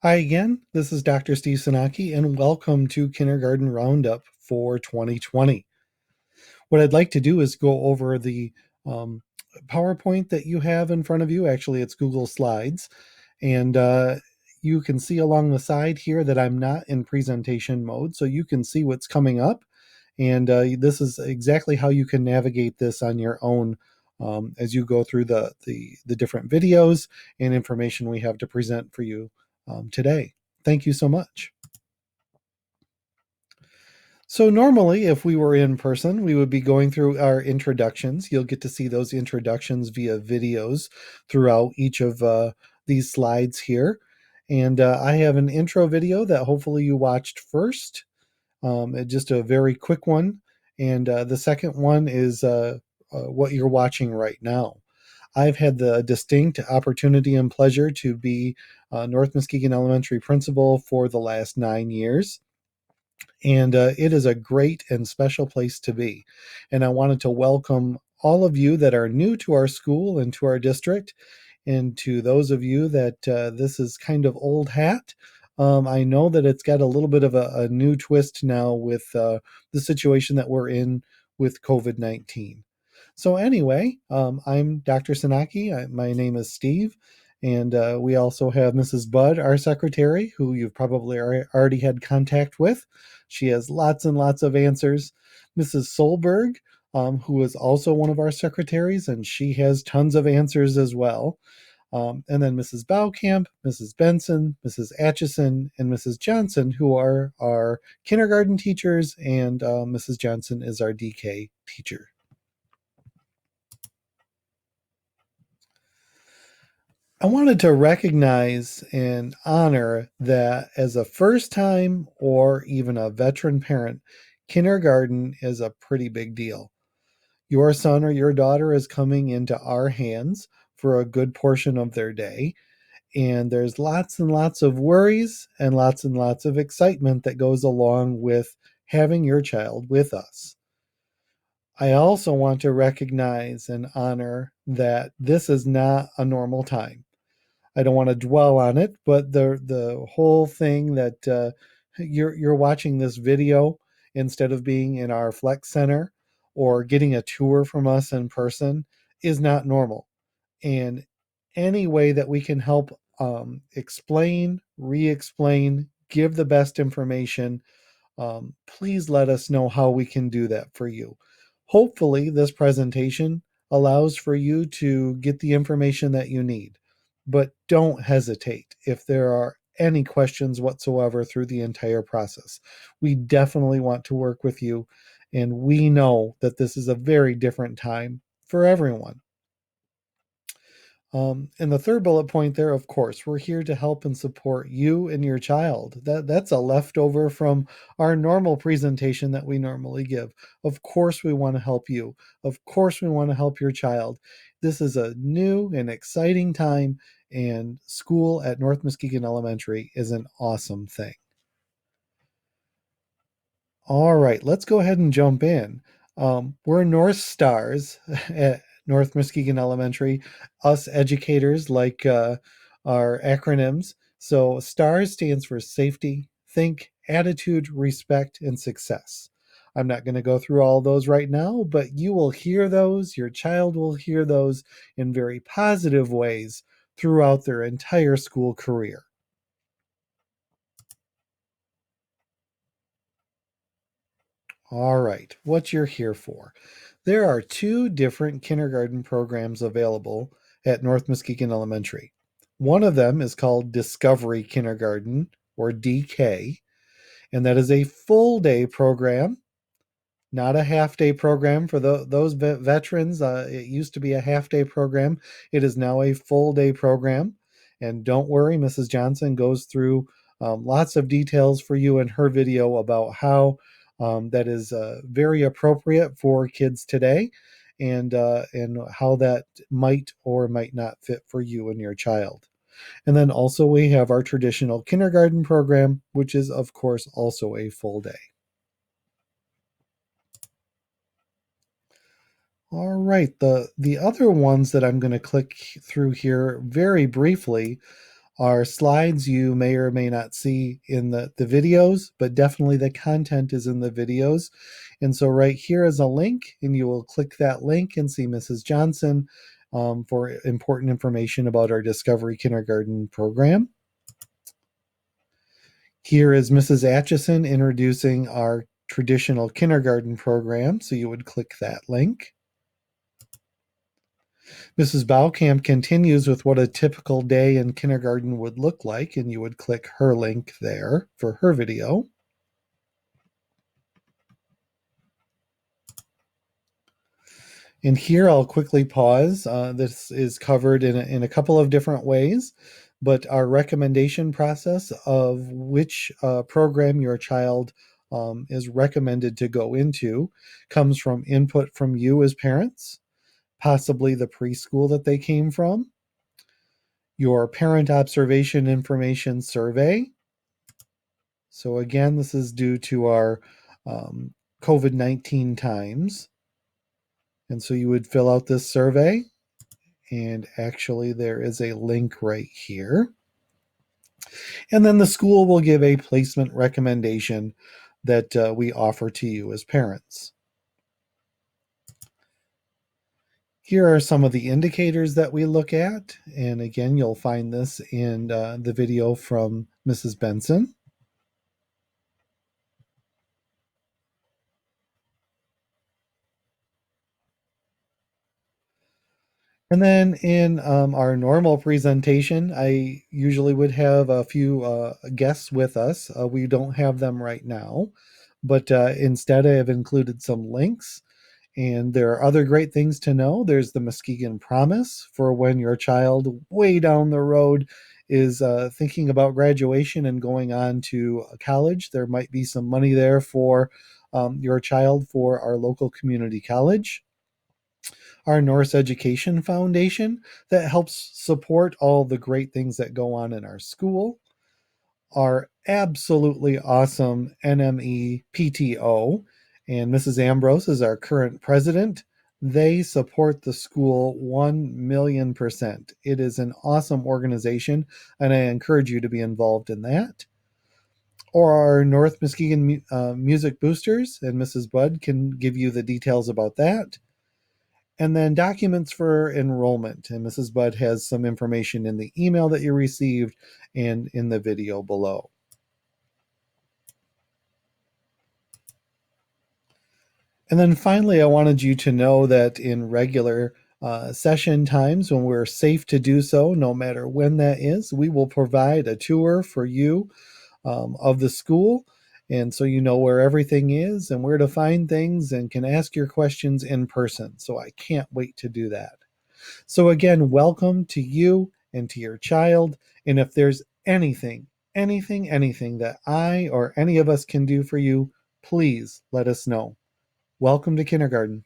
Hi again, this is Dr. Steve Sanaki, and welcome to Kindergarten Roundup for 2020. What I'd like to do is go over the um, PowerPoint that you have in front of you. Actually, it's Google Slides, and you can see along the side here that I'm not in presentation mode, so you can see what's coming up. And this is exactly how you can navigate this on your own as you go through the different videos and information we have to present for you today. Thank you so much. So, normally, if we were in person, we would be going through our introductions. You'll get to see those introductions via videos throughout each of these slides here. And I have an intro video that hopefully you watched first, just a very quick one. And the second one is what you're watching right now. I've had the distinct opportunity and pleasure to be North Muskegon Elementary principal for the last 9 years. And it is a great and special place to be. And I wanted to welcome all of you that are new to our school and to our district, and to those of you that this is kind of old hat. I know that it's got a little bit of a new twist now with the situation that we're in with COVID 19. So, anyway, I'm Dr. Sanaki. My name is Steve. And we also have Mrs. Budd, our secretary, who you've probably already had contact with. She has lots and lots of answers. Mrs. Solberg, who is also one of our secretaries, and she has tons of answers as well. And then Mrs. Baukamp, Mrs. Benson, Mrs. Atchison, and Mrs. Johnson, who are our kindergarten teachers, and Mrs. Johnson is our DK teacher. I wanted to recognize and honor that as a first time or even a veteran parent, kindergarten is a pretty big deal. Your son or your daughter is coming into our hands for a good portion of their day, and there's lots and lots of worries and lots of excitement that goes along with having your child with us. I also want to recognize and honor that this is not a normal time. I don't want to dwell on it, but the whole thing that you're watching this video instead of being in our flex center or getting a tour from us in person is not normal. And any way that we can help explain, re-explain, give the best information, please let us know how we can do that for you. Hopefully, this presentation allows for you to get the information that you need, but don't hesitate if there are any questions whatsoever through the entire process. We definitely want to work with you, and we know that this is a very different time for everyone. And the third bullet point there, of course, we're here to help and support you and your child. That's a leftover from our normal presentation that we normally give. Of course, we want to help you. Of course, we want to help your child. This is a new and exciting time, and school at North Muskegon Elementary is an awesome thing. All right, let's go ahead and jump in. We're North Stars at North Muskegon Elementary. Us educators like our acronyms. So STARS stands for safety, think, attitude, respect, and success. I'm not going to go through all those right now, but you will hear those, your child will hear those in very positive ways throughout their entire school career. All right, what you're here for. There are two different kindergarten programs available at North Muskegon Elementary. One of them is called Discovery Kindergarten, or DK, and that is a full day program, not a half day program for those veterans. It used to be a half day program, it is now a full day program. And don't worry, Mrs. Johnson goes through lots of details for you in her video about how that is very appropriate for kids today, and how that might or might not fit for you and your child. And then also we have our traditional kindergarten program, which is of course also a full day. All right, the other ones that I'm going to click through here very briefly Our slides you may or may not see in the videos, but definitely the content is in the videos. And so right here is a link, and you will click that link and see Mrs. Johnson for important information about our Discovery Kindergarten program. Here is Mrs. Atchison introducing our traditional kindergarten program, so you would click that link. Mrs. Baukamp continues with what a typical day in kindergarten would look like, and you would click her link there for her video. And here I'll quickly pause. This is covered in a couple of different ways, but our recommendation process of which program your child is recommended to go into comes from input from you as parents, possibly the preschool that they came from, your parent observation information survey. So again, this is due to our COVID-19 times. And so you would fill out this survey, and actually there is a link right here. And then the school will give a placement recommendation that we offer to you as parents. Here are some of the indicators that we look at. And again, you'll find this in the video from Mrs. Benson. And then in our normal presentation, I usually would have a few guests with us. We don't have them right now, but instead I have included some links. And there are other great things to know. There's the Muskegon Promise for when your child way down the road is thinking about graduation and going on to college. There might be some money there for your child for our local community college. Our Norse Education Foundation that helps support all the great things that go on in our school. Our absolutely awesome NME PTO, and Mrs. Ambrose is our current president. They support the school 1,000,000%. It is an awesome organization, and I encourage you to be involved in that. Or our North Muskegon Music Boosters, and Mrs. Budd can give you the details about that. And then documents for enrollment. And Mrs. Budd has some information in the email that you received and in the video below. And then finally, I wanted you to know that in regular session times, when we're safe to do so, no matter when that is, we will provide a tour for you of the school. And so you know where everything is and where to find things and can ask your questions in person. So I can't wait to do that. So again, welcome to you and to your child. And if there's anything that I or any of us can do for you, please let us know. Welcome to kindergarten.